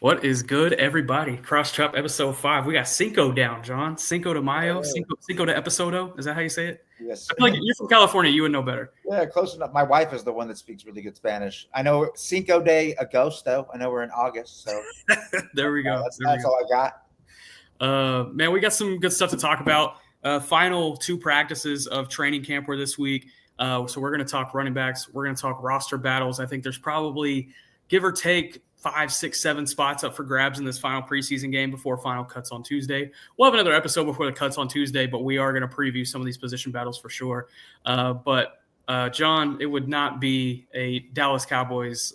What is good, everybody? Cross Chop episode 5. We got Cinco down, John. Cinco de Mayo, Cinco de Episodo. Is that how you say it? Yes. I feel like you're from California. You would know better. Yeah, close enough. My wife is the one that speaks really good Spanish. I know Cinco de Agosto. I know we're in August, so There we go. That's all I got. Man, we got some good stuff to talk about. Final 2 practices of training camp were this week. So we're going to talk running backs. We're going to talk roster battles. I think there's probably, give or take, 5, 6, 7 spots up for grabs in this final preseason game before final cuts on Tuesday. We'll have another episode before the cuts on Tuesday, but we are going to preview some of these position battles for sure. But John, it would not be a Dallas Cowboys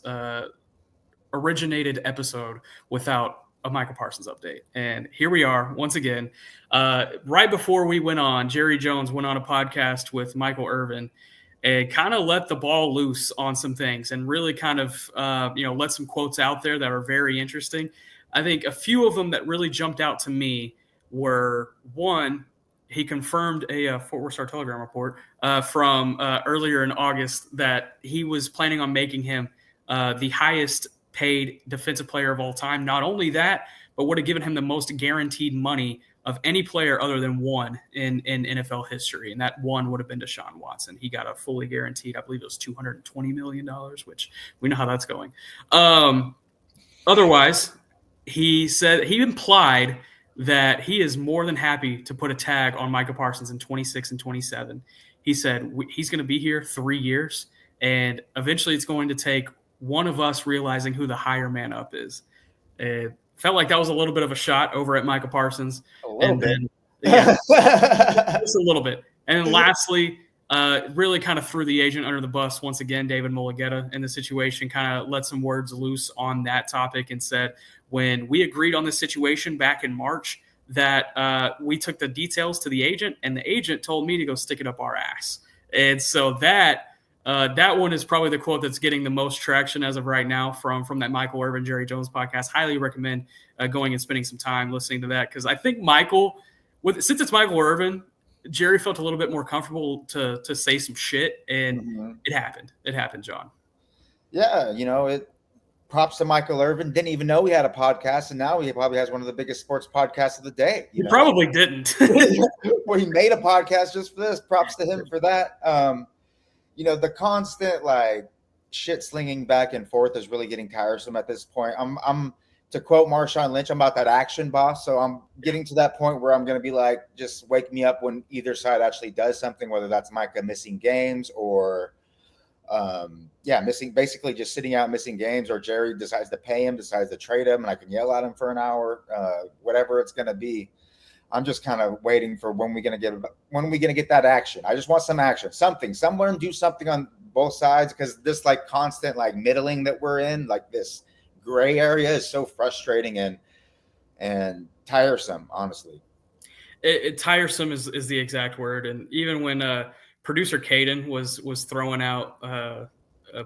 originated episode without a Micah Parsons update. And here we are once again. Right before we went on, Jerry Jones went on a podcast with Michael Irvin and kind of let the ball loose on some things and really kind of, let some quotes out there that are very interesting. I think a few of them that really jumped out to me were, one, he confirmed a Fort Worth Star-Telegram report from earlier in August that he was planning on making him the highest paid defensive player of all time. Not only that, but would have given him the most guaranteed money of any player other than one in NFL history. And that one would have been Deshaun Watson. He got a fully guaranteed, I believe it was $220 million, which we know how that's going. Otherwise, he implied that he is more than happy to put a tag on Micah Parsons in 26 and 27. He said he's going to be here 3 years, and eventually it's going to take one of us realizing who the higher man up is. It felt like that was a little bit of a shot over at Micah Parsons. A little bit. Just a little bit. And then lastly, really kind of threw the agent under the bus once again, David Mulugeta, in the situation, kind of let some words loose on that topic and said, when we agreed on this situation back in March, that we took the details to the agent, and the agent told me to go stick it up our ass. And so that one is probably the quote that's getting the most traction as of right now from that Michael Irvin, Jerry Jones podcast. Highly recommend going and spending some time listening to that, because I think since it's Michael Irvin, Jerry felt a little bit more comfortable to say some shit, and It happened. It happened, John. Yeah, props to Michael Irvin. Didn't even know he had a podcast, and now he probably has one of the biggest sports podcasts of the day. He probably didn't. Well, he made a podcast just for this. Props to him for that. The constant shit slinging back and forth is really getting tiresome at this point. I'm to quote Marshawn Lynch, I'm about that action boss. So I'm getting to that point where I'm going to be like, just wake me up when either side actually does something, whether that's Micah missing games or basically just sitting out missing games, or Jerry decides to pay him, decides to trade him, and I can yell at him for an hour, whatever it's going to be. I'm just kind of waiting for when we going to get that action. I just want some action, someone do something on both sides, because this constant middling that we're in, this gray area, is so frustrating and tiresome, honestly. Tiresome is the exact word. And even when producer Caden was throwing out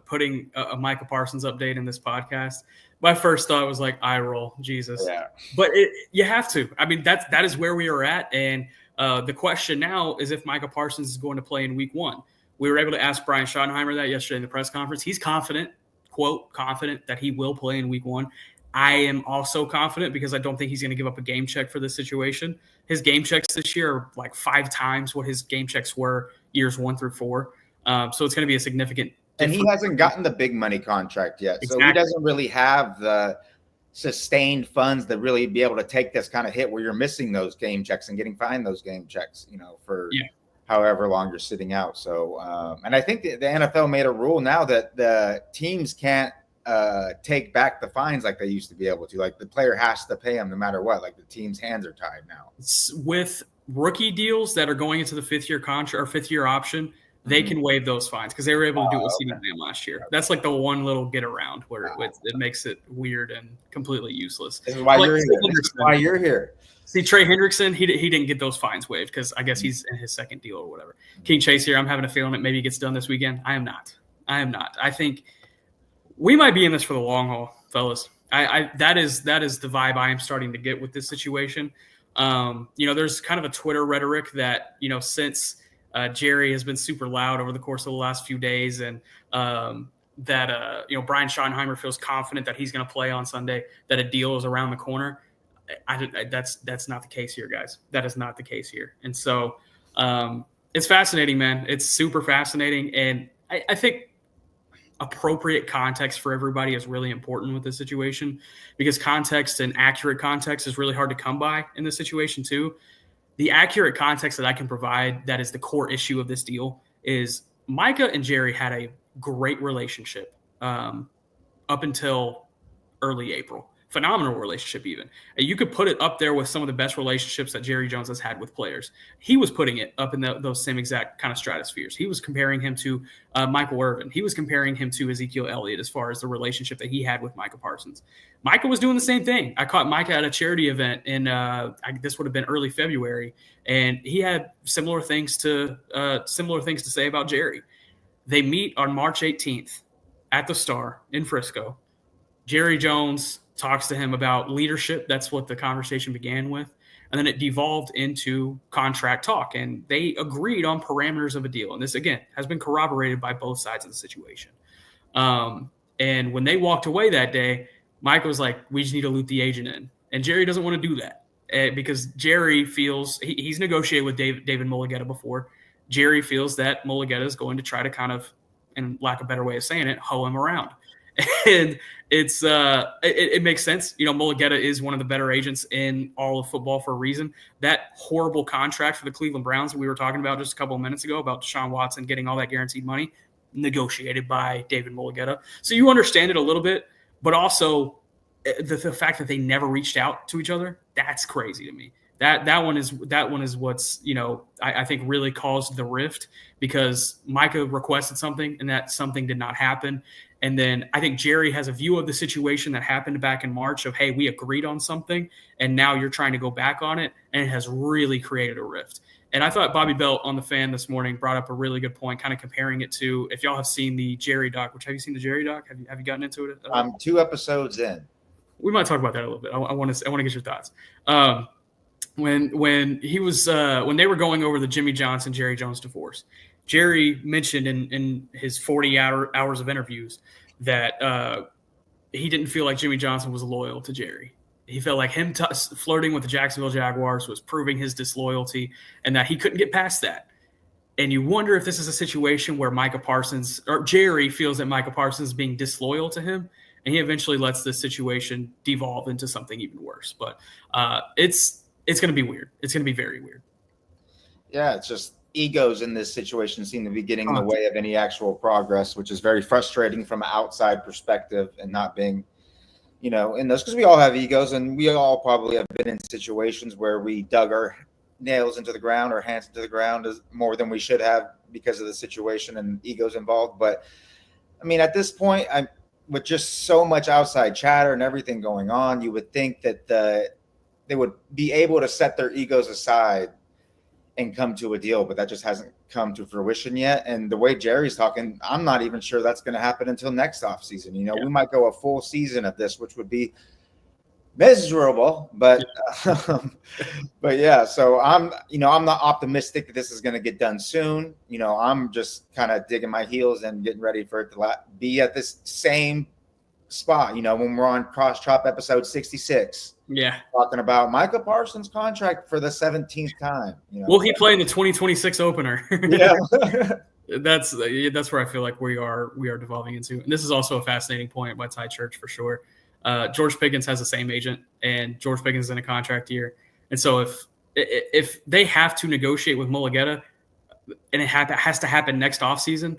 putting a Micah Parsons update in this podcast, my first thought was eye roll, Jesus. Yeah. But you have to. I mean, that is where we are at. And the question now is if Micah Parsons is going to play in week 1. We were able to ask Brian Schottenheimer that yesterday in the press conference. He's confident, quote, confident that he will play in week 1. I am also confident because I don't think he's going to give up a game check for this situation. His game checks this year are 5 times what his game checks were years 1 through 4. So it's going to be a significant. And he hasn't gotten the big money contract yet. Exactly. So he doesn't really have the sustained funds to really be able to take this kind of hit where you're missing those game checks and getting fined those game checks, for however long you're sitting out. So, and I think the NFL made a rule now that the teams can't take back the fines like they used to be able to. The player has to pay them no matter what. The team's hands are tied now. With rookie deals that are going into the 5th-year contract or 5th-year option, they can waive those fines because they were able to do it with CeeDee Lamb last year. That's the one little get around where it makes it weird and completely useless. This is why you're here. This is why you're here. See, Trey Hendrickson, he didn't get those fines waived because I guess he's in his 2nd deal or whatever. King Chase here, I'm having a feeling that maybe it gets done this weekend. I am not. I think we might be in this for the long haul, fellas. That is the vibe I am starting to get with this situation. There's kind of a Twitter rhetoric that, since Jerry has been super loud over the course of the last few days, and that Brian Schottenheimer feels confident that he's going to play on Sunday, that a deal is around the corner. That's not the case here, guys. That is not the case here. And so it's fascinating, man. It's super fascinating. And I think appropriate context for everybody is really important with this situation, because context and accurate context is really hard to come by in this situation too. The accurate context that I can provide that is the core issue of this deal is Micah and Jerry had a great relationship up until early April. Phenomenal relationship even. And you could put it up there with some of the best relationships that Jerry Jones has had with players. He was putting it up in those same exact kind of stratospheres. He was comparing him to Michael Irvin. He was comparing him to Ezekiel Elliott as far as the relationship that he had with Micah Parsons. Micah was doing the same thing. I caught Micah at a charity event in this would have been early February, and he had similar things to say about Jerry. They meet on March 18th at the Star in Frisco. Jerry Jones talks to him about leadership. That's what the conversation began with. And then it devolved into contract talk. And they agreed on parameters of a deal. And this, again, has been corroborated by both sides of the situation. And when they walked away that day, Mike was like, we just need to loop the agent in. And Jerry doesn't want to do that because Jerry feels he's negotiated with David Mulligetta before. Jerry feels that Mulligetta is going to try to kind of, in lack of a better way of saying it, hoe him around. And it makes sense. Mulligetta is one of the better agents in all of football for a reason. That horrible contract for the Cleveland Browns that we were talking about just a couple of minutes ago about Deshaun Watson getting all that guaranteed money, negotiated by David Mulligetta. So you understand it a little bit, but also the fact that they never reached out to each other, that's crazy to me. That one is what's, I think really caused the rift, because Micah requested something and that something did not happen. And then I think Jerry has a view of the situation that happened back in March of, hey, we agreed on something and now you're trying to go back on it. And it has really created a rift. And I thought Bobby Belt on The Fan this morning brought up a really good point, kind of comparing it to, if y'all have seen the Jerry doc, have you seen the Jerry doc? Have you gotten into it? I'm 2 episodes in. We might talk about that a little bit. I want to get your thoughts. When they were going over the Jimmy Johnson, Jerry Jones divorce, Jerry mentioned in his 40 hours of interviews that he didn't feel like Jimmy Johnson was loyal to Jerry. He felt like him flirting with the Jacksonville Jaguars was proving his disloyalty, and that he couldn't get past that. And you wonder if this is a situation where Jerry feels that Micah Parsons is being disloyal to him, and he eventually lets this situation devolve into something even worse. But it's going to be weird. It's going to be very weird. Yeah, it's just egos in this situation seem to be getting in the way of any actual progress, which is very frustrating from an outside perspective, and not being, in those, because we all have egos, and we all probably have been in situations where we dug our nails into the ground or hands into the ground more than we should have because of the situation and egos involved. But I mean, at this point, with just so much outside chatter and everything going on, you would think that they would be able to set their egos aside and come to a deal, but that just hasn't come to fruition yet. And the way Jerry's talking, I'm not even sure that's going to happen until next offseason. We might go a full season of this, which would be miserable, but but yeah. So I'm not optimistic that this is going to get done soon. I'm just kind of digging my heels and getting ready for it to be at this same spot. When we're on Cross Chop episode 66. Yeah, talking about Micah Parsons' contract for the 17th time. Will he play in the 2026 opener? Yeah, that's where I feel like we are devolving into. And this is also a fascinating point by Ty Church for sure. George Pickens has the same agent, and George Pickens is in a contract year. And so if they have to negotiate with Mulligetta, and it has to happen next offseason,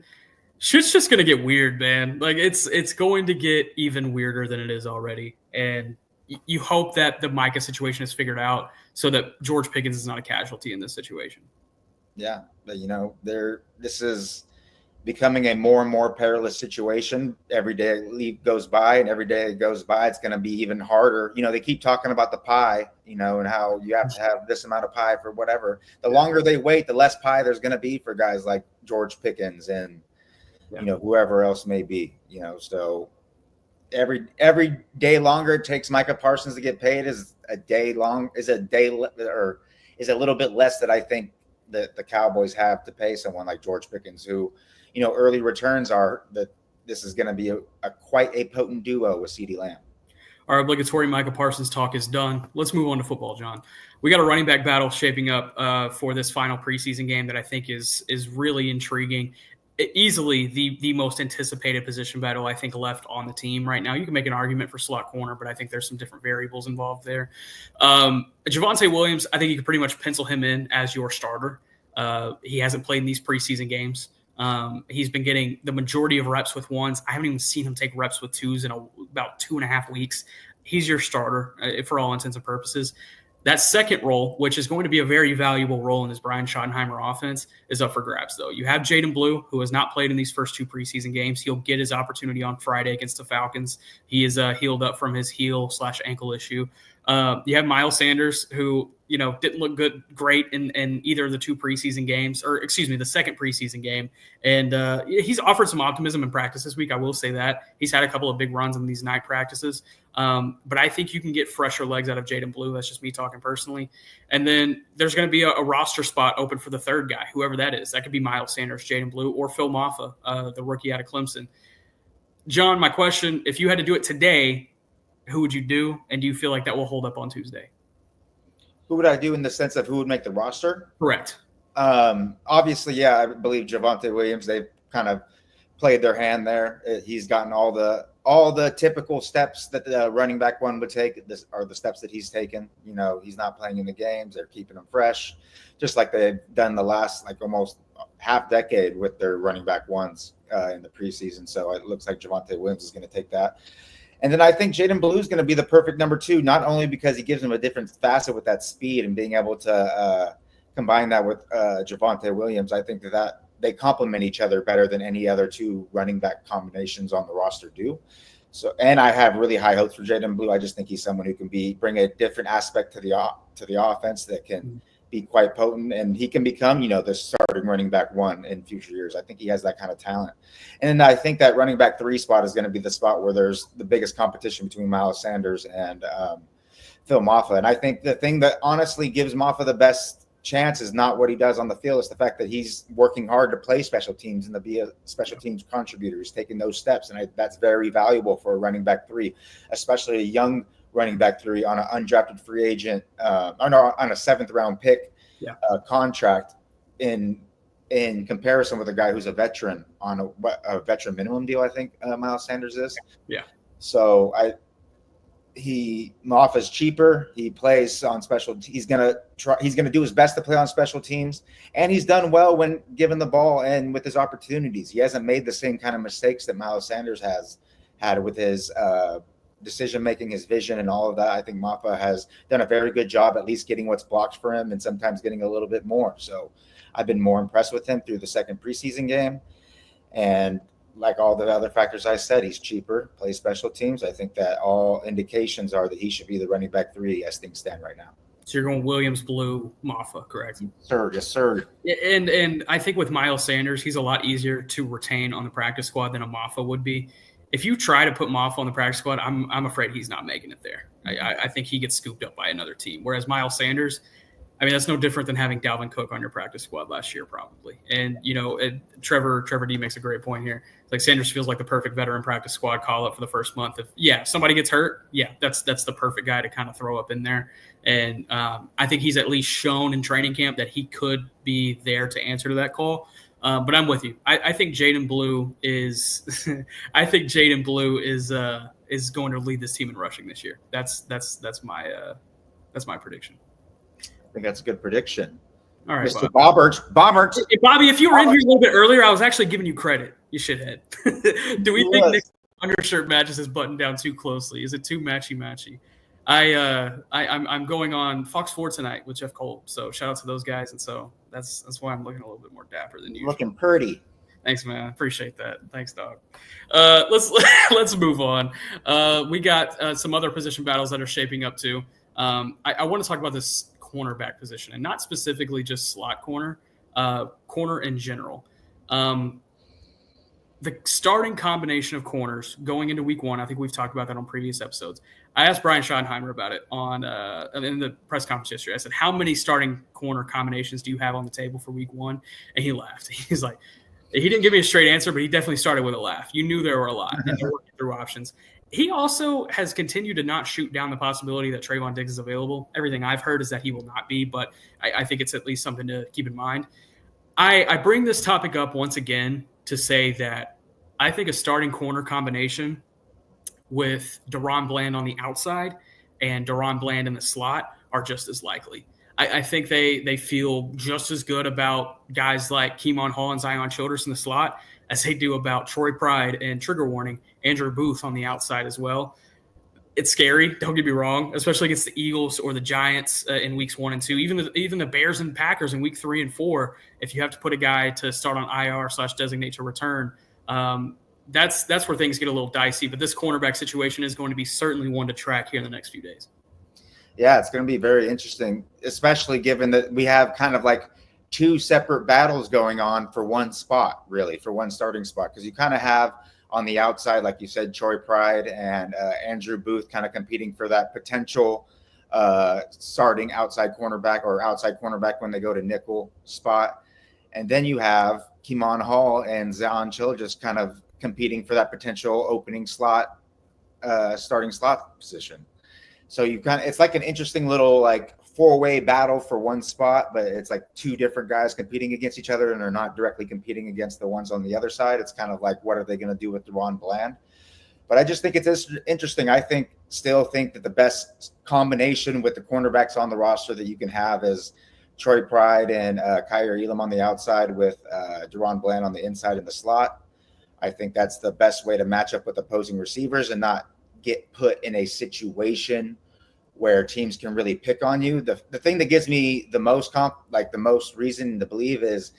shit's just going to get weird, man. Like it's going to get even weirder than it is already. And you hope that the Micah situation is figured out so that George Pickens is not a casualty in this situation. Yeah, but this is becoming a more and more perilous situation. Every day goes by, and every day it goes by, it's going to be even harder. They keep talking about the pie, and how you have to have this amount of pie for whatever. The longer they wait, the less pie there's going to be for guys like George Pickens and whoever else may be. So every day longer it takes Micah Parsons to get paid is a little bit less that I think that the Cowboys have to pay someone like George Pickens, who, early returns are the this is going to be quite a potent duo with CeeDee Lamb. Our obligatory Micah Parsons talk is done. Let's move on to football, John. We got a running back battle shaping up for this final preseason game that I think is really intriguing. Easily the most anticipated position battle, I think, left on the team right now. You can make an argument for slot corner, but I think there's some different variables involved there. Javonte Williams, I think you can pretty much pencil him in as your starter. He hasn't played in these preseason games. He's been getting the majority of reps with ones. I haven't even seen him take reps with twos in about 2.5 weeks. He's your starter for all intents and purposes. That second role, which is going to be a very valuable role in this Brian Schottenheimer offense, is up for grabs, though. You have Jaden Blue, who has not played in these first 2 preseason games. He'll get his opportunity on Friday against the Falcons. He is healed up from his heel/ankle issue. You have Miles Sanders, who didn't look great in either of the 2 preseason games, or excuse me, the second preseason game. And he's offered some optimism in practice this week. I will say that he's had a couple of big runs in these night practices. But I think you can get fresher legs out of Jaden Blue. That's just me talking personally. And then there's going to be a roster spot open for the third guy, whoever that is. That could be Miles Sanders, Jaden Blue, or Phil Maffa, the rookie out of Clemson. John, my question, if you had to do it today, who would you do? And do you feel like that will hold up on Tuesday? Who would I do in the sense of who would make the roster? Correct. Obviously, yeah, I believe Javonte Williams, they've kind of played their hand there. He's gotten all the typical steps that the running back one would take. This are the steps that he's taken. He's not playing in the games. They're keeping him fresh, just like they've done the last almost half decade with their running back ones in the preseason. So it looks like Javonte Williams is going to take that. And then I think Jaden Blue is going to be the perfect number 2, not only because he gives him a different facet with that speed and being able to combine that with Javonte Williams. I think that they complement each other better than any other 2 running back combinations on the roster do. So, and I have really high hopes for Jaden Blue. I just think he's someone who can bring a different aspect to the offense that can be quite potent, and he can become, the starting running back 1 in future years. I think he has that kind of talent. And I think that running back 3 spot is going to be the spot where there's the biggest competition between Miles Sanders and Phil Maffa. And I think the thing that honestly gives Maffa the best chance is not what he does on the field. It's the fact that he's working hard to play special teams and to be a special teams contributor. He's taking those steps, and that's very valuable for a running back 3, especially a young running back 3 on an undrafted free agent, on a 7th round pick contract in comparison with a guy who's a veteran on a veteran minimum deal. I think Miles Sanders is. Yeah. So Maffa's cheaper. He plays on special. He's gonna do his best to play on special teams, and he's done well when given the ball and with his opportunities. He hasn't made the same kind of mistakes that Miles Sanders has had with his decision making, his vision, and all of that. I think Maffa has done a very good job at least getting what's blocked for him and sometimes getting a little bit more. So I've been more impressed with him through the second preseason game. And like all the other factors I said, he's cheaper, plays special teams. I think that all indications are that he should be the running back 3 as things stand right now. So you're going Williams, Blue, Maffa, correct? Sir, yes, sir. And I think with Miles Sanders, he's a lot easier to retain on the practice squad than a Maffa would be. If you try to put Maffa on the practice squad, I'm afraid he's not making it there. I think he gets scooped up by another team. Whereas Miles Sanders, that's no different than having Dalvin Cook on your practice squad last year, probably. And, Trevor D makes a great point here. It's like Sanders feels like the perfect veteran practice squad call up for the first month. If somebody gets hurt, that's the perfect guy to kind of throw up in there. And I think he's at least shown in training camp that he could be there to answer to that call. But I'm with you. I think Jaden Blue is is going to lead this team in rushing this year. That's my prediction. I think that's a good prediction. All right, Mr. Bobbert. Hey, Bobby, if you were in here a little bit earlier, I was actually giving you credit. You shithead. Do we think Nick's undershirt matches his button down too closely? Is it too matchy? I'm going on Fox 4 tonight with Jeff Cole, so shout out to those guys, and so that's why I'm looking a little bit more dapper than usual. Looking pretty. Thanks, man. I appreciate that. Thanks, dog. Let's move on. We got some other position battles that are shaping up too. I want to talk about this cornerback position, and not specifically just slot corner, corner in general. The starting combination of corners going into week 1, I think we've talked about that on previous episodes. I asked Brian Schottenheimer about it in the press conference yesterday. I said, how many starting corner combinations do you have on the table for week 1? And he laughed. He's like, He didn't give me a straight answer, but he definitely started with a laugh. You knew there were a lot, and they're working through options. He also has continued to not shoot down the possibility that Trayvon Diggs is available. Everything I've heard is that he will not be, but I think it's at least something to keep in mind. I bring this topic up once again to say that I think a starting corner combination with Deron Bland on the outside and Deron Bland in the slot are just as likely. I think they feel just as good about guys like Keemon Hall and Zion Childress in the slot as they do about Troy Pride and, trigger warning, Andrew Booth on the outside as well. It's scary, don't get me wrong, especially against the Eagles or the Giants in weeks 1 and 2. Even the Bears and Packers in week 3 and 4, if you have to put a guy to start on IR/designate to return, that's where things get a little dicey. But this cornerback situation is going to be certainly one to track here in the next few days. Yeah, it's going to be very interesting, especially given that we have kind of like 2 separate battles going on for one spot, really, for one starting spot. Because you kind of have on the outside, like you said, Troy Pride and Andrew Booth kind of competing for that potential starting outside cornerback or outside cornerback when they go to nickel spot. And then you have Keemon Hall and Zion Childress kind of competing for that potential opening slot, starting slot position. So it's like an interesting little like 4-way battle for one spot, but it's like 2 different guys competing against each other, and they're not directly competing against the ones on the other side. It's kind of like, what are they going to do with Deron Bland? But I just think it's interesting. I still think that the best combination with the cornerbacks on the roster that you can have is Troy Pride and Kyer Elam on the outside with Deron Bland on the inside in the slot. I think that's the best way to match up with opposing receivers and not get put in a situation where teams can really pick on you. The thing that gives me the most the most reason to believe is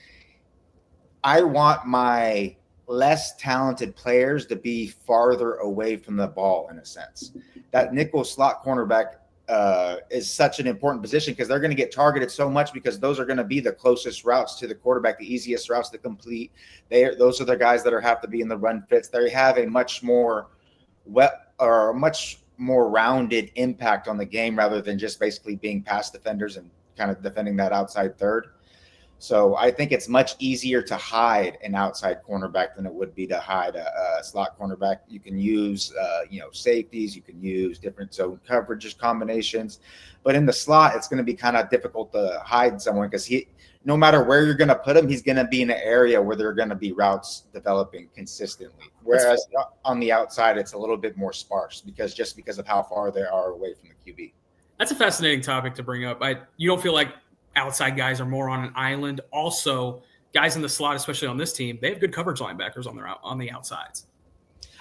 I want my less talented players to be farther away from the ball in a sense. That nickel slot cornerback is such an important position because they're going to get targeted so much because those are going to be the closest routes to the quarterback, the easiest routes to complete. Those are the guys that have to be in the run fits. They have a much more rounded impact on the game rather than just basically being pass defenders and kind of defending that outside third. So I think it's much easier to hide an outside cornerback than it would be to hide a slot cornerback. You can use, safeties. You can use different zone coverages combinations. But in the slot, it's going to be kind of difficult to hide someone because no matter where you're going to put him, he's going to be in an area where there are going to be routes developing consistently. Whereas on the outside, it's a little bit more sparse because of how far they are away from the QB. That's a fascinating topic to bring up. You don't feel like outside guys are more on an island. Also, guys in the slot, especially on this team, they have good coverage linebackers on the outsides.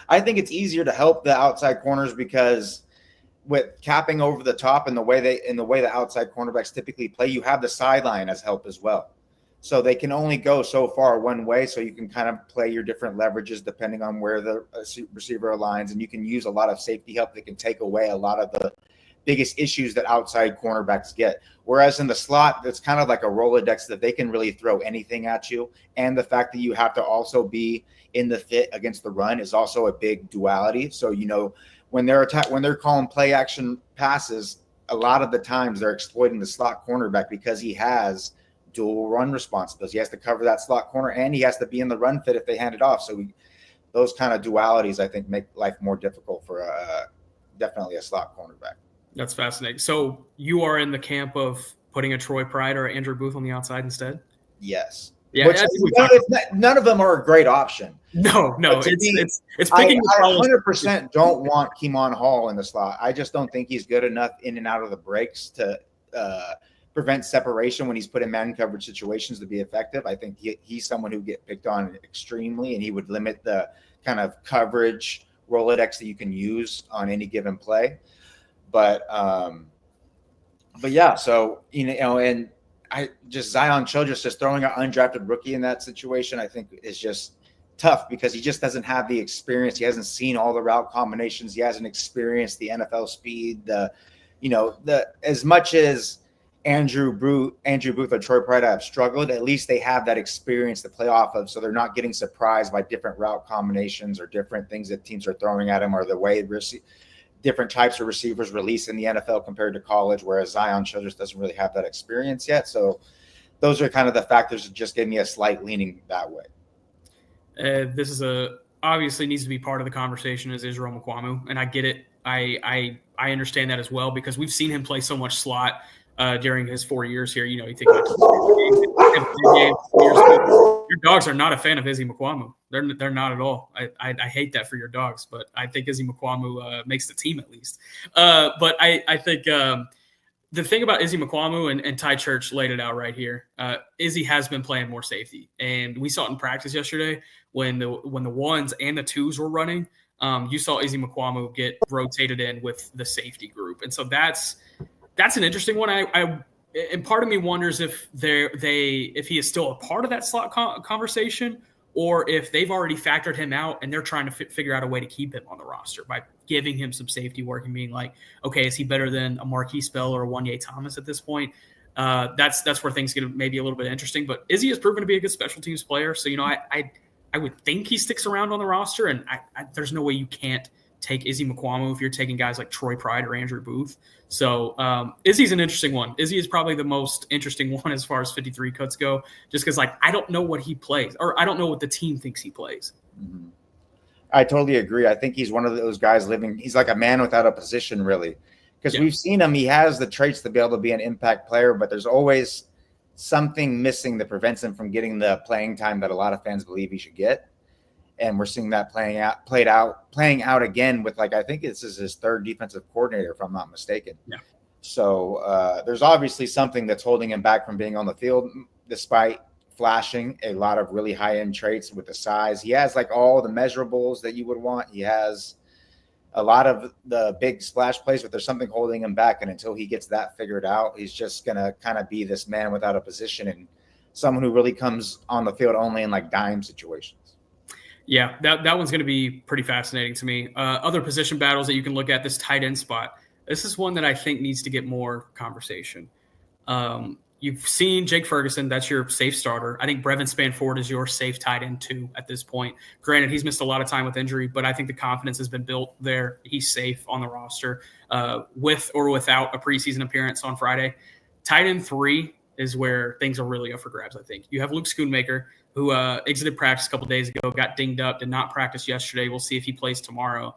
I think it's easier to help the outside corners because with capping over the top and the way the outside cornerbacks typically play, you have the sideline as help as well. So they can only go so far one way. So you can kind of play your different leverages depending on where the receiver aligns, and you can use a lot of safety help that can take away a lot of the biggest issues that outside cornerbacks get. Whereas in the slot, it's kind of like a Rolodex that they can really throw anything at you. And the fact that you have to also be in the fit against the run is also a big duality. So, when they're calling play action passes, a lot of the times they're exploiting the slot cornerback because he has dual run responsibilities. He has to cover that slot corner and he has to be in the run fit if they hand it off. So those kind of dualities, I think, make life more difficult for definitely a slot cornerback. That's fascinating. So you are in the camp of putting a Troy Pride or Andrew Booth on the outside instead? Yes. Yeah. None of them are a great option. No. It's picking. I 100% don't want Keemon Hall in the slot. I just don't think he's good enough in and out of the breaks to prevent separation when he's put in man coverage situations to be effective. I think he's someone who get picked on extremely, and he would limit the kind of coverage Rolodex that you can use on any given play. But yeah, so, and Zion Childress just throwing an undrafted rookie in that situation, I think is just tough because he just doesn't have the experience. He hasn't seen all the route combinations. He hasn't experienced the NFL speed, as much as Andrew Booth or Troy Pride have struggled, at least they have that experience to play off of. So they're not getting surprised by different route combinations or different things that teams are throwing at him or the way different types of receivers release in the NFL compared to college, whereas Zion Childress doesn't really have that experience yet. So those are kind of the factors that just give me a slight leaning that way. This is obviously needs to be part of the conversation is Israel Mukuamu, and I get it. I understand that as well because we've seen him play so much slot during his 4 years here. You know, you think about your dogs are not a fan of Izzy Mukuamu. They're not at all. I hate that for your dogs, but I think Izzy Mukuamu makes the team at least. But I think the thing about Izzy Mukuamu and Ty Church laid it out right here. Izzy has been playing more safety, and we saw it in practice yesterday when the ones and the twos were running. You saw Izzy Mukuamu get rotated in with the safety group, and so that's an interesting one. And part of me wonders if if he is still a part of that slot conversation, or if they've already factored him out and they're trying to figure out a way to keep him on the roster by giving him some safety work and being like, okay, is he better than a Marquise Bell or a Wanye Thomas at this point? That's where things get maybe a little bit interesting. But Izzy has proven to be a good special teams player, so I would think he sticks around on the roster, and there's no way you can't take Izzy Mukuamu if you're taking guys like Troy Pride or Andrew Booth. So Izzy's an interesting one. Izzy is probably the most interesting one as far as 53 cuts go, just because I don't know what he plays, or I don't know what the team thinks he plays. Mm-hmm. I totally agree. I think he's one of those guys he's like a man without a position, really, because we've seen him. He has the traits to be able to be an impact player, but there's always something missing that prevents him from getting the playing time that a lot of fans believe he should get. And we're seeing that playing out again with, I think this is his third defensive coordinator, if I'm not mistaken. Yeah. So there's obviously something that's holding him back from being on the field, despite flashing a lot of really high-end traits with the size. He has all the measurables that you would want. He has a lot of the big splash plays, but there's something holding him back. And until he gets that figured out, he's just going to kind of be this man without a position and someone who really comes on the field only in dime situations. Yeah, that one's going to be pretty fascinating to me. Other position battles that you can look at, this tight end spot. This is one that I think needs to get more conversation. You've seen Jake Ferguson. That's your safe starter. I think Brevin Spanford is your safe tight end too at this point. Granted, he's missed a lot of time with injury, but I think the confidence has been built there. He's safe on the roster with or without a preseason appearance on Friday. Tight end 3 is where things are really up for grabs, I think. You have Luke Schoonmaker, who exited practice a couple days ago, got dinged up, did not practice yesterday. We'll see if he plays tomorrow.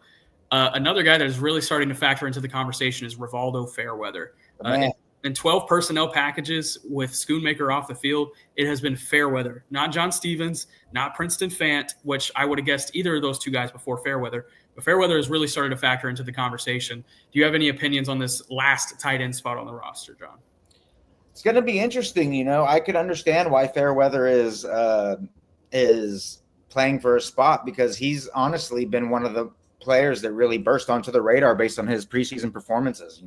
Another guy that is really starting to factor into the conversation is Rivaldo Fairweather. In 12 personnel packages with Schoonmaker off the field, it has been Fairweather, not John Stevens, not Princeton Fant, which I would have guessed either of those two guys before Fairweather. But Fairweather has really started to factor into the conversation. Do you have any opinions on this last tight end spot on the roster, John? It's going to be interesting. I could understand why Fairweather is playing for a spot, because he's honestly been one of the players that really burst onto the radar based on his preseason performances.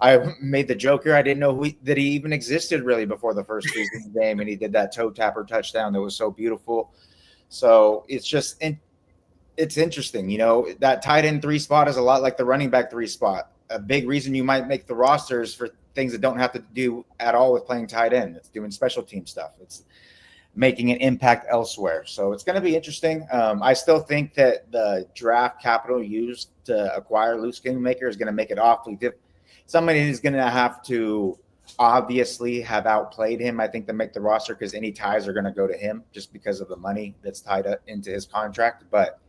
I made the joke here. I didn't know that he even existed really before the first preseason game, and he did that toe tapper touchdown that was so beautiful. So it's interesting. That tight end 3 spot is a lot like the running back 3 spot. A big reason you might make the rosters for things that don't have to do at all with playing tight end. It's doing special team stuff. It's making an impact elsewhere. So it's going to be interesting. I still think that the draft capital used to acquire Luke Schoonmaker is going to make it awfully difficult. Somebody is going to have to obviously have outplayed him, I think, to make the roster, because any ties are going to go to him just because of the money that's tied up into his contract. But,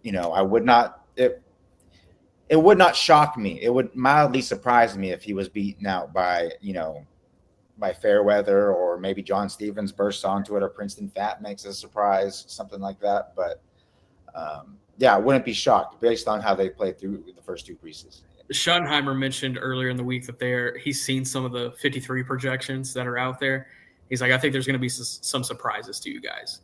I would not – it would not shock me. It would mildly surprise me if he was beaten out by Fairweather, or maybe John Stevens bursts onto it, or Princeton Fat makes a surprise, something like that. But, I wouldn't be shocked based on how they played through the first 2 preseasons. Schottenheimer mentioned earlier in the week that he's seen some of the 53 projections that are out there. He's like, I think there's going to be some surprises to you guys.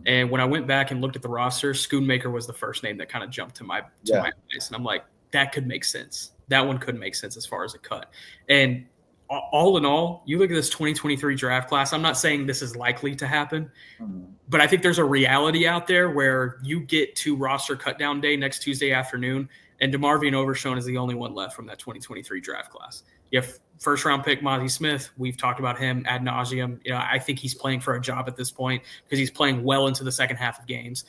And when I went back and looked at the roster, Schoonmaker was the first name that kind of jumped to my eyes. And I'm like, that could make sense. That one could make sense as far as a cut. And all in all, you look at this 2023 draft class, I'm not saying this is likely to happen, but I think there's a reality out there where you get to roster cut down day next Tuesday afternoon, and DeMarvion Overshown is the only one left from that 2023 draft class. You have first-round pick Mozzie Smith, we've talked about him ad nauseum. I think he's playing for a job at this point because he's playing well into the second half of games.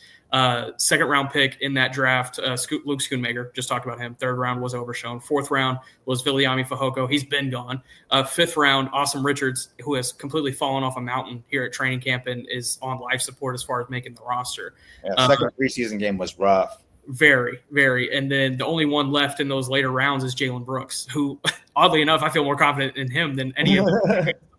Second-round pick in that draft, Luke Schoonmaker, just talked about him. Third round was Overshown. Fourth round was Viliami Fehoko. He's been gone. Fifth round, Awesome Richards, who has completely fallen off a mountain here at training camp and is on life support as far as making the roster. Yeah, second preseason game was rough. Very, very. And then the only one left in those later rounds is Jalen Brooks, who, oddly enough, I feel more confident in him than any of them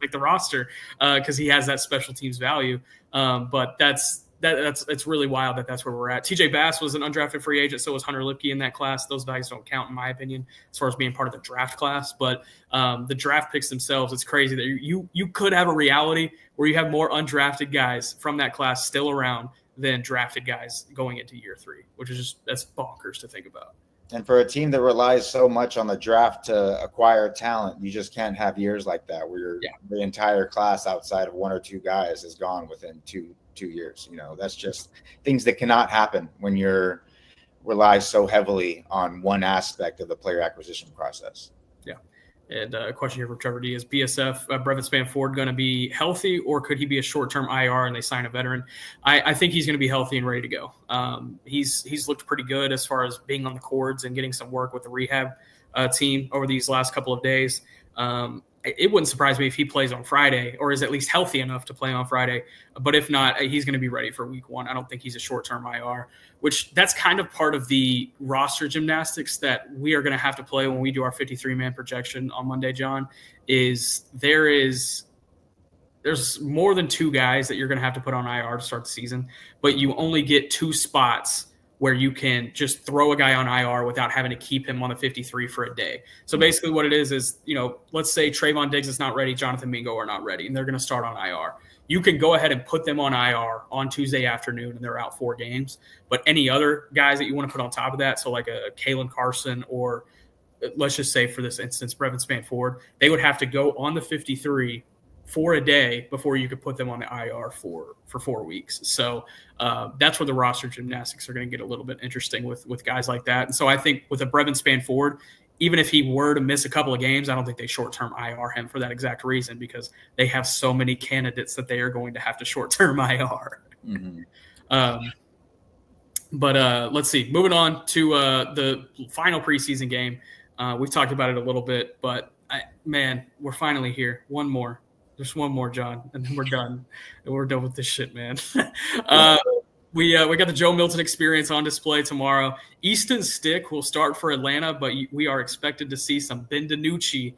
make the roster because he has that special teams value. But it's really wild that's where we're at. TJ Bass was an undrafted free agent, so was Hunter Lipke in that class. Those guys don't count, in my opinion, as far as being part of the draft class. But the draft picks themselves, it's crazy that you could have a reality where you have more undrafted guys from that class still around than drafted guys going into year 3, which is that's bonkers to think about. And for a team that relies so much on the draft to acquire talent, you just can't have years like that where the entire class outside of one or two guys is gone within two years. That's just things that cannot happen when you're rely so heavily on one aspect of the player acquisition process. Yeah. And a question here from Trevor D is BSF Brevin Spann-Ford going to be healthy, or could he be a short-term IR and they sign a veteran? I think he's going to be healthy and ready to go. He's looked pretty good as far as being on the cords and getting some work with the rehab team over these last couple of days. It wouldn't surprise me if he plays on Friday or is at least healthy enough to play on Friday. But if not, he's going to be ready for week 1. I don't think he's a short-term IR, which that's kind of part of the roster gymnastics that we are going to have to play when we do our 53-man projection on Monday, John, there's more than 2 guys that you're going to have to put on IR to start the season, but you only get 2 spots where you can just throw a guy on IR without having to keep him on the 53 for a day. So basically what it is, let's say Trayvon Diggs is not ready, Jonathan Mingo are not ready, and they're going to start on IR. You can go ahead and put them on IR on Tuesday afternoon, and they're out 4 games. But any other guys that you want to put on top of that, so like a Kalen Carson or let's just say for this instance, Brevin Spann-Ford, they would have to go on the 53 for a day before you could put them on the IR for 4 weeks. So that's where the roster gymnastics are going to get a little bit interesting with guys like that. And so I think with a Brevin Spann-Ford, even if he were to miss a couple of games, I don't think they short-term IR him for that exact reason, because they have so many candidates that they are going to have to short-term IR. Mm-hmm. But let's see. Moving on to the final preseason game. We've talked about it a little bit, but we're finally here. One more. Just one more, John, and then we're done. And we're done with this shit, man. We got the Joe Milton experience on display tomorrow. Easton Stick will start for Atlanta, but we are expected to see some Ben DiNucci.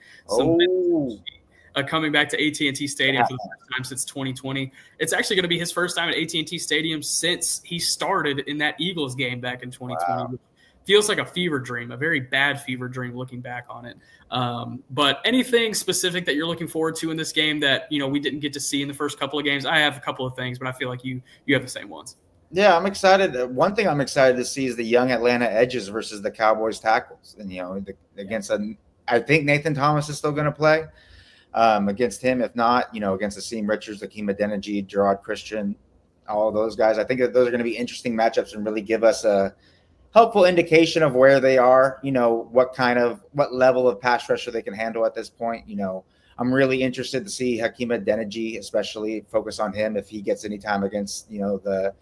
Coming back to AT&T Stadium for the first time since 2020. It's actually going to be his first time at AT&T Stadium since he started in that Eagles game back in 2020. Wow. Feels like a fever dream, a very bad fever dream looking back on it. But anything specific that you're looking forward to in this game that, we didn't get to see in the first couple of games? I have a couple of things, but I feel like you have the same ones. Yeah, I'm excited. One thing I'm excited to see is the young Atlanta edges versus the Cowboys tackles. And, against I think Nathan Thomas is still going to play against him. If not, against Asim Richards, Hakeem Adeniji, Gerard Christian, all those guys. I think that those are going to be interesting matchups and really give us a helpful indication of where they are, what level of pass rusher they can handle at this point. I'm really interested to see Hakeem Adeniji, especially focus on him if he gets any time against, the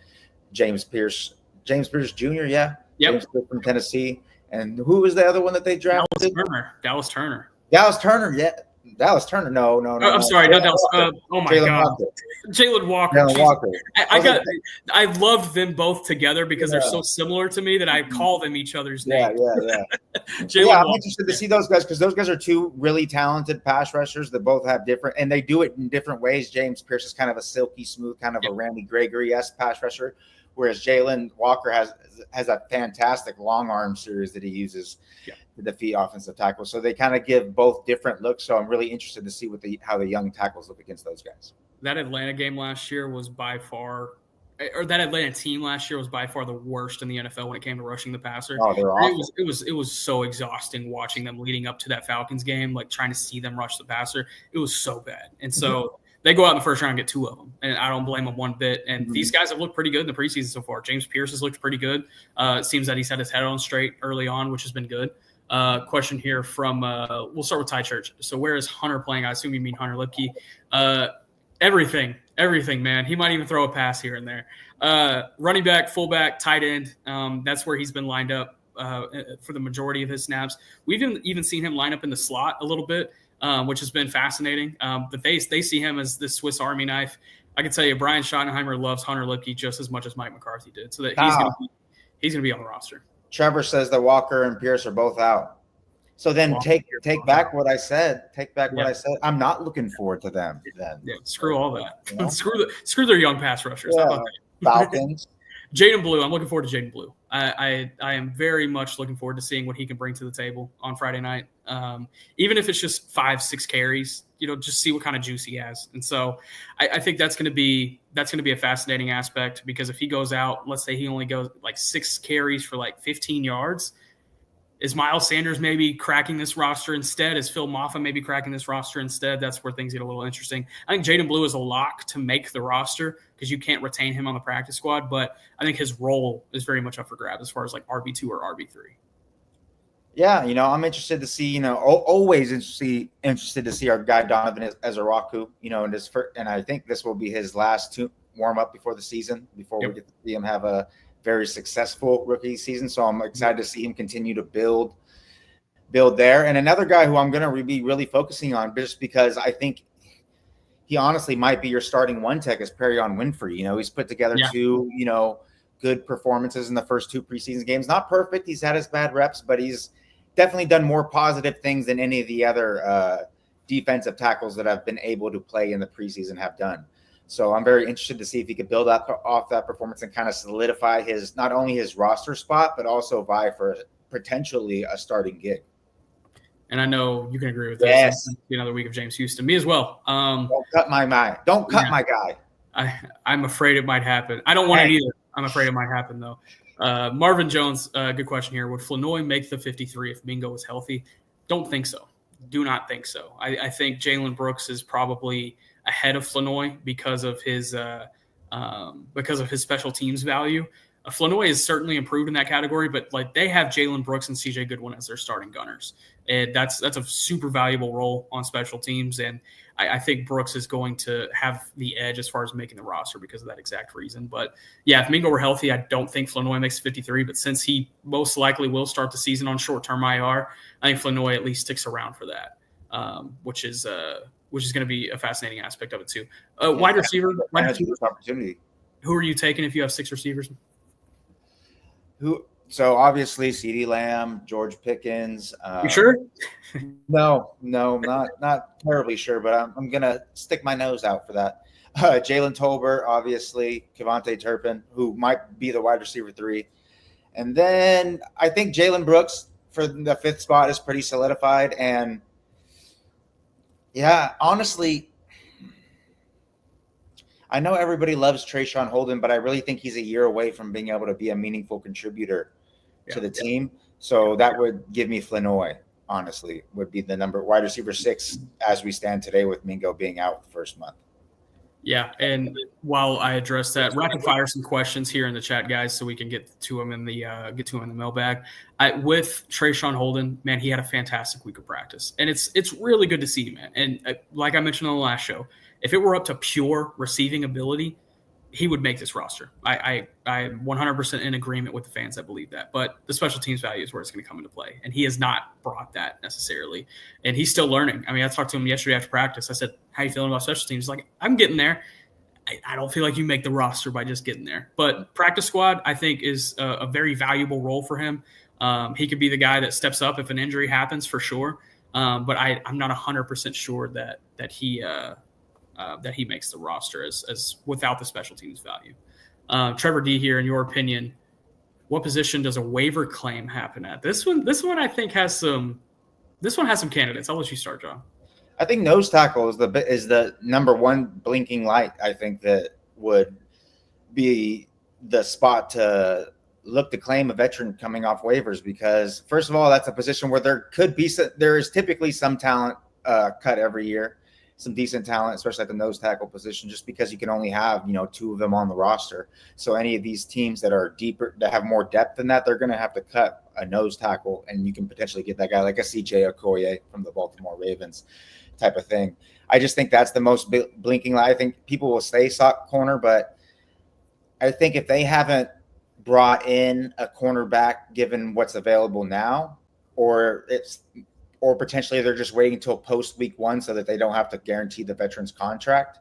James Pierce Jr. Yeah. Yep. James Pierce from Tennessee. And who was the other one that they drafted? Dallas Turner. Yeah. Dallas Turner. No. I'm sorry. Not Dallas. Oh my God. Jalen Walker. I love them both together because they're so similar to me that I call them each other's names. Yeah. I'm interested to see those guys because those guys are 2 really talented pass rushers that both have different, and they do it in different ways. James Pierce is kind of a silky smooth, kind of a Randy Gregory-esque pass rusher, whereas Jalen Walker has a fantastic long arm series that he uses to defeat offensive tackles. So they kind of give both different looks. So I'm really interested to see how the young tackles look against those guys. That Atlanta game last year was by far, or that Atlanta team last year was by far the worst in the NFL when it came to rushing the passer. Oh, they're awful. It was so exhausting watching them leading up to that Falcons game, like trying to see them rush the passer. It was so bad. And so they go out in the first round and get 2 of them, and I don't blame them one bit. And these guys have looked pretty good in the preseason so far. James Pierce has looked pretty good. It seems that he's had his head on straight early on, which has been good. Question here from we'll start with Ty Church. So where is Hunter playing? I assume you mean Hunter Lipke. Everything, man. He might even throw a pass here and there. Running back, fullback, tight end. That's where he's been lined up for the majority of his snaps. We've even seen him line up in the slot a little bit, which has been fascinating. But they see him as this Swiss Army knife. I can tell you, Brian Schottenheimer loves Hunter Lipke just as much as Mike McCarthy did. So that he's going to be on the roster. Trevor says that Walker and Pierce are both out. So then take back what I said. Take back what I said. I'm not looking forward to them then. Yeah, screw all that. You know? screw their young pass rushers. Yeah. How about that? Falcons. Jaden Blue. I'm looking forward to Jaden Blue. I am very much looking forward to seeing what he can bring to the table on Friday night. Even if it's just 5-6 carries, just see what kind of juice he has. And so I think that's going to be a fascinating aspect, because if he goes out, let's say he only goes like 6 carries for like 15 yards. Is Miles Sanders maybe cracking this roster instead? Is Phil Maffa maybe cracking this roster instead? That's where things get a little interesting. I think Jaden Blue is a lock to make the roster because you can't retain him on the practice squad, but I think his role is very much up for grabs as far as like RB2 or RB3. Yeah, I'm interested to see, always interested to see our guy Donovan Ezaraku, and I think this will be his last warm up before the season, before we get to see him have a very successful rookie season. So I'm excited to see him continue to build there. And another guy who I'm going to be really focusing on, just because I think he honestly might be your starting one tech, is Perion Winfrey. He's put together 2, good performances in the first 2 preseason games. Not perfect. He's had his bad reps, but he's definitely done more positive things than any of the other defensive tackles that have been able to play in the preseason have done. So I'm very interested to see if he could build up off that performance and kind of solidify not only his roster spot, but also vie for potentially a starting gig. And I know you can agree with that. Yes. Another week of James Houston. Me as well. Don't cut my mind. Don't cut my guy. I'm afraid it might happen. I don't want it either. I'm afraid it might happen, though. Marvin Jones, good question here. Would Flanoy make the 53 if Mingo was healthy? Don't think so. Do not think so. I think Jalen Brooks is probably ahead of Flanoy because of his special teams value. Flanoy is certainly improved in that category, but like they have Jalen Brooks and CJ Goodwin as their starting gunners, and that's a super valuable role on special teams. And I think Brooks is going to have the edge as far as making the roster because of that exact reason. But yeah, if Mingo were healthy, I don't think Flanoy makes 53. But since he most likely will start the season on short-term IR, I think Flanoy at least sticks around for that, which is going to be a fascinating aspect of it too. Wide receiver opportunity. Who are you taking if you have 6 receivers? So obviously CeeDee Lamb, George Pickens. You sure? No, not terribly sure, but I'm gonna stick my nose out for that. Jalen Tolbert, obviously, Kevontae Turpin, who might be the wide receiver 3, and then I think Jalen Brooks for the 5th spot is pretty solidified. And yeah, honestly, I know everybody loves Trayshawn Holden, but I really think he's a year away from being able to be a meaningful contributor to the team. So that would give me Flanoy, honestly, would be the wide receiver 6 as we stand today, with Mingo being out the first month. Yeah, and while I address that, rapid fire some questions here in the chat, guys, so we can get to him in the mailbag. With Trayshawn Holden, man, he had a fantastic week of practice, and it's really good to see, man. And like I mentioned on the last show, if it were up to pure receiving ability, he would make this roster. I am 100% in agreement with the fans that believe that. But the special teams value is where it's going to come into play. And he has not brought that necessarily. And he's still learning. I mean, I talked to him yesterday after practice. I said, how you feeling about special teams? He's like, I'm getting there. I don't feel like you make the roster by just getting there. But practice squad, I think, is a very valuable role for him. He could be the guy that steps up if an injury happens, for sure. But I'm not 100% sure that he makes the roster as without the special teams value. Trevor D here, in your opinion, what position does a waiver claim happen at? This one I think has some candidates. I'll let you start, John. I think nose tackle is the number one blinking light. I think that would be the spot to look to claim a veteran coming off waivers, because first of all, that's a position where there is typically some talent cut every year. Some decent talent, especially at the nose tackle position, just because you can only have, 2 of them on the roster. So any of these teams that are deeper, that have more depth than that, they're going to have to cut a nose tackle, and you can potentially get that guy like a CJ Okoye from the Baltimore Ravens type of thing. I just think that's the most blinking light. I think people will say sock corner, but I think if they haven't brought in a cornerback, given what's available now, or potentially they're just waiting until post week 1 so that they don't have to guarantee the veteran's contract,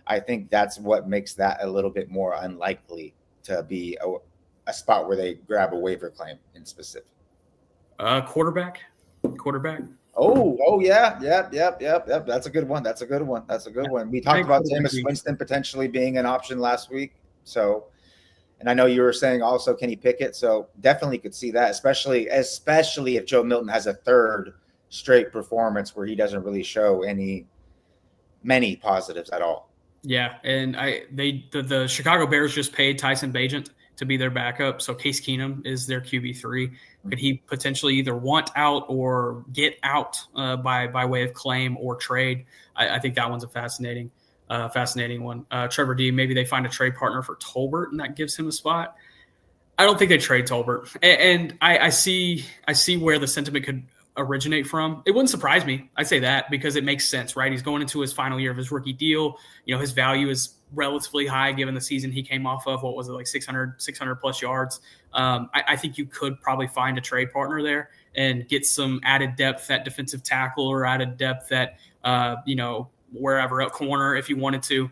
I think that's what makes that a little bit more unlikely to be a spot where they grab a waiver claim in specific. Quarterback. Oh yeah. Yep. That's a good one. We talked about Jameis Winston potentially being an option last week. So, and I know you were saying also Kenny Pickett. So definitely could see that, especially if Joe Milton has a third straight performance where he doesn't really show many positives at all. Yeah, and the Chicago Bears just paid Tyson Bagent to be their backup. So Case Keenum is their QB3. Could he potentially either want out or get out by way of claim or trade? I think that one's a fascinating one. Trevor D, maybe they find a trade partner for Tolbert and that gives him a spot. I don't think they trade Tolbert. And I see where the sentiment could originate from. It wouldn't surprise me. I say that because it makes sense, right? He's going into his final year of his rookie deal. His value is relatively high given the season he came off of. What was it, like 600 plus yards? I think you could probably find a trade partner there and get some added depth at defensive tackle or added depth at, wherever at corner if you wanted to.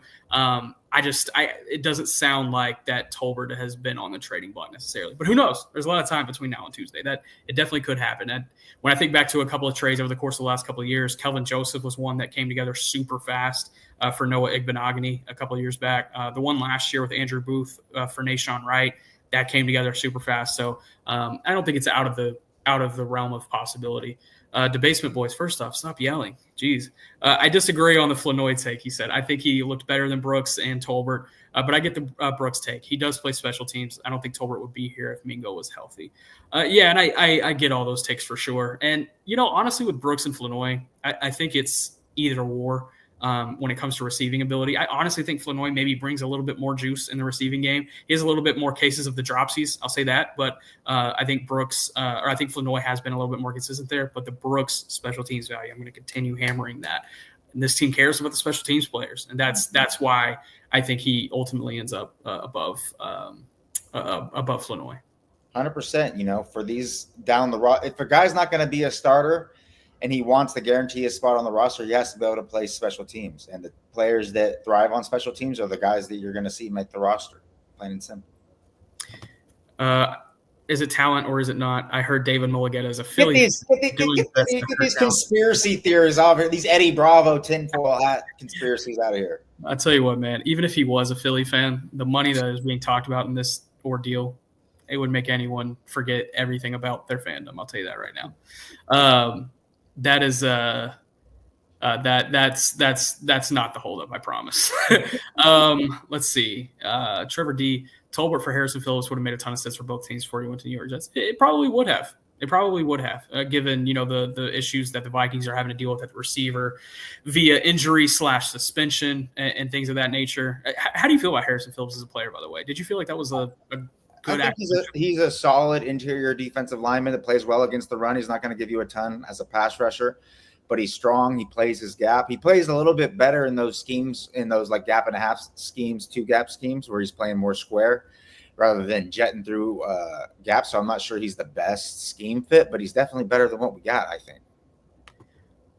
It doesn't sound like that Tolbert has been on the trading block necessarily, but who knows? There's a lot of time between now and Tuesday that it definitely could happen. And when I think back to a couple of trades over the course of the last couple of years, Kelvin Joseph was one that came together super fast for Noah Igbenogany a couple of years back. The one last year with Andrew Booth for Nashawn Wright, that came together super fast. So I don't think it's out of the realm of possibility. Debasement boys, first off, stop yelling. Jeez. I disagree on the Flanoy take, he said. I think he looked better than Brooks and Tolbert, but I get the Brooks take. He does play special teams. I don't think Tolbert would be here if Mingo was healthy. And I get all those takes for sure. And, honestly, with Brooks and Flanoy, I think it's either or. When it comes to receiving ability, I honestly think Flanoy maybe brings a little bit more juice in the receiving game. He has a little bit more cases of the dropsies. I'll say that, but I think Flanoy has been a little bit more consistent there. But the Brooks special teams value, I'm going to continue hammering that. And this team cares about the special teams players, and that's why I think he ultimately ends up above Flanoy. 100%. For these down the road, if a guy's not going to be a starter and he wants to guarantee a spot on the roster, he has to be able to play special teams. And the players that thrive on special teams are the guys that you're going to see make the roster, plain and simple. Is it talent or is it not? I heard David Mulligetta is a Philly. Get these conspiracy theories out of here, these Eddie Bravo tinfoil hat conspiracies out of here. I'll tell you what, man, even if he was a Philly fan, the money that is being talked about in this ordeal, it would make anyone forget everything about their fandom. I'll tell you that right now. That is that's not the holdup, I promise. Let's see. Trevor D. Tolbert for Harrison Phillips would have made a ton of sense for both teams before he went to the New York Jets. It probably would have. Given the issues that the Vikings are having to deal with at the receiver via injury / suspension and things of that nature. How do you feel about Harrison Phillips as a player, by the way? Did you feel like that was a good acquisition? He's a solid interior defensive lineman that plays well against the run. He's not going to give you a ton as a pass rusher, but he's strong. He plays his gap. He plays a little bit better in those schemes, in those like gap and a half schemes, 2-gap schemes where he's playing more square rather than jetting through gaps. So I'm not sure he's the best scheme fit, but he's definitely better than what we got, I think.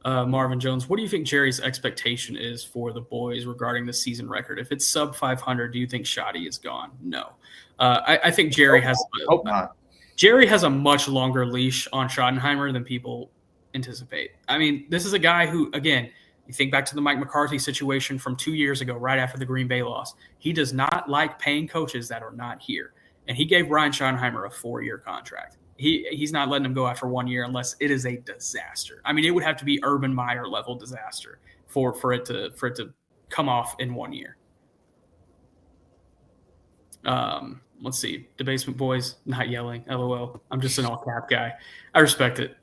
Marvin Jones, what do you think Jerry's expectation is for the boys regarding the season record? If it's sub 500, do you think Shoddy is gone? No. I think Jerry hope not. Jerry has a much longer leash on Schottenheimer than people anticipate. I mean, this is a guy who, again, you think back to the Mike McCarthy situation from 2 years ago, right after the Green Bay loss. He does not like paying coaches that are not here. And he gave Ryan Schottenheimer a 4-year contract. He's not letting him go after 1 year unless it is a disaster. I mean, it would have to be Urban Meyer level disaster for it to come off in 1 year. Let's see. Debasement boys, not yelling. LOL. I'm just an all cap guy. I respect it.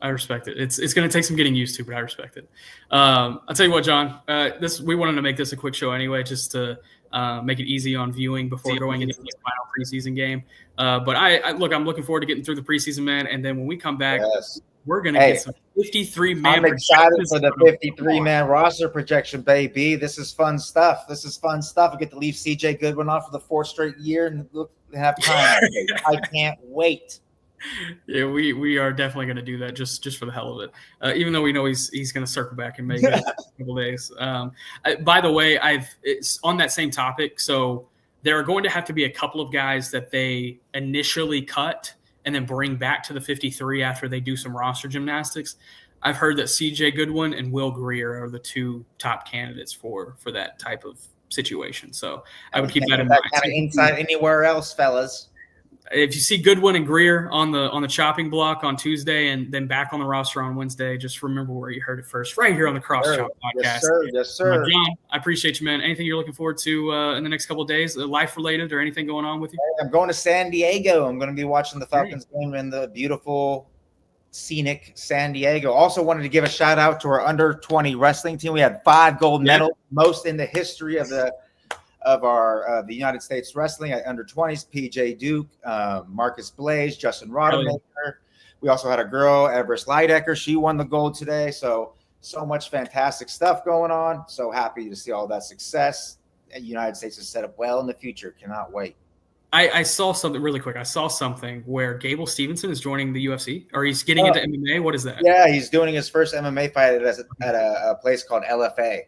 It's going to take some getting used to, but I respect it. I'll tell you what, John. We wanted to make this a quick show anyway, just to make it easy on viewing before going into the final preseason game. But I'm looking forward to getting through the preseason, man. And then when we come back, we're going to get some 53-man. I'm excited for the 53-man roster projection, baby. This is fun stuff. I get to leave CJ Goodwin off for the 4th straight year and have time. I can't wait. Yeah, we are definitely going to do that just for the hell of it. Even though we know he's going to circle back and make it in a couple days. By the way, it's on that same topic. So there are going to have to be a couple of guys that they initially cut and then bring back to the 53 after they do some roster gymnastics. I've heard that CJ Goodwin and Will Greer are the 2 top candidates for that type of situation. So I would keep that in mind. Kind of insight anywhere else, fellas. If you see Goodwin and Greer on the chopping block on Tuesday and then back on the roster on Wednesday, just remember where you heard it first, right here on the Cross Chop Podcast. Yes, sir. John, I appreciate you, man. Anything you're looking forward to in the next couple of days, life-related or anything going on with you? I'm going to San Diego. I'm going to be watching the Falcons game in the beautiful, scenic San Diego. Also wanted to give a shout-out to our under-20 wrestling team. We had 5 gold medals, most in the history of the United States wrestling at under 20s. PJ Duke, Marcus Blaze, Justin Rodemaker. We also had a girl, Everest Leidecker. She won the gold today. So much fantastic stuff going on. So happy to see all that success. The United States is set up well in the future. Cannot wait. I saw something really quick. I saw something where Gable Stevenson is joining the UFC, or he's getting into MMA. What is that? Yeah, he's doing his first MMA fight at a place called LFA.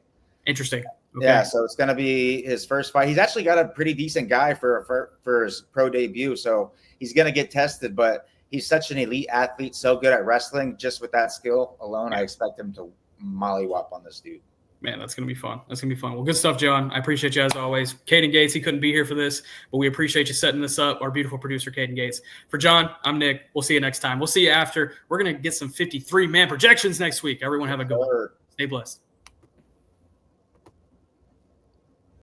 Interesting. Okay. Yeah, so it's going to be his first fight. He's actually got a pretty decent guy for his pro debut, so he's going to get tested, but he's such an elite athlete, so good at wrestling. Just with that skill alone, I expect him to mollywop on this dude. Man, that's going to be fun. Well, good stuff, John. I appreciate you as always. Caden Gates, he couldn't be here for this, but we appreciate you setting this up, our beautiful producer, Caden Gates. For John, I'm Nick. We'll see you next time. We'll see you after. We're going to get some 53-man projections next week. Everyone have a good one. Stay blessed.